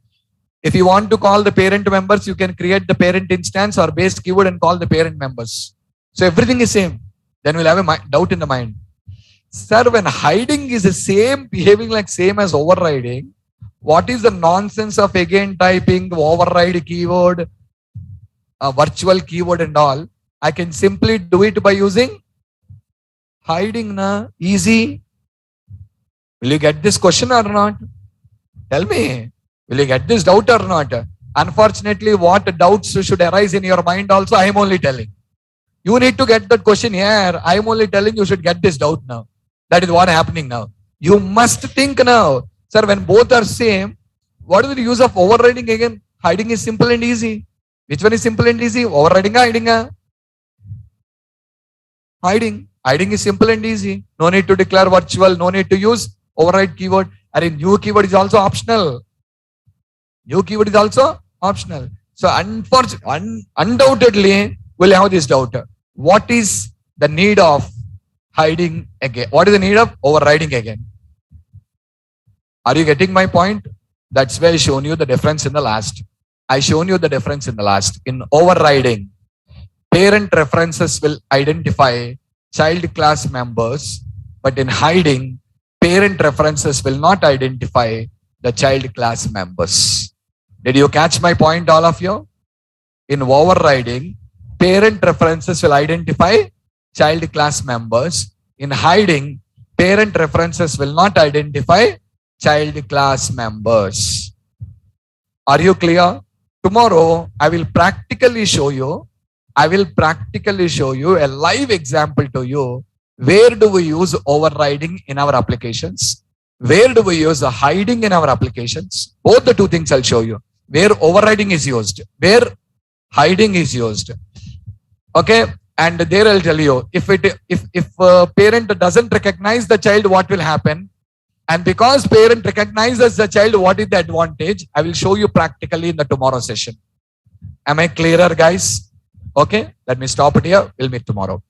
If you want to call the parent members, you can create the parent instance or base keyword and call the parent members. So everything is same. Then we'll have a doubt in the mind. Sir, when hiding is the same, behaving like same as overriding, what is the nonsense of again typing the override keyword, a virtual keyword and all? I can simply do it by using hiding. Easy. Will you get this question or not? Tell me. Will you get this doubt or not? Unfortunately, what doubts should arise in your mind also, I am only telling. You need to get that question here. I am only telling you should get this doubt now. That is what is happening now. You must think now. Sir, when both are same, what is the use of overriding again? Hiding is simple and easy. Which one is simple and easy? Overriding or hiding? Hiding. Hiding is simple and easy. No need to declare virtual. No need to use override keyword. And new keyword is also optional. New keyword is also optional. So undoubtedly, we'll have this doubt. What is the need of hiding again? What is the need of overriding again? Are you getting my point? That's why I shown you the difference in the last. In overriding, parent references will identify child class members, but in hiding, parent references will not identify the child class members. Did you catch my point, all of you? In overriding, parent references will identify child class members. In hiding, parent references will not identify child class members. Are you clear? Tomorrow, I will practically show you a live example to you. Where do we use overriding in our applications? Where do we use hiding in our applications? Both the two things I'll show you. Where overriding is used, where hiding is used. Okay, and there I'll tell you, if parent doesn't recognize the child, what will happen? And because parent recognizes the child, what is the advantage? I will show you practically in the tomorrow session. Am I clearer, guys? Okay, let me stop it here. We'll meet tomorrow.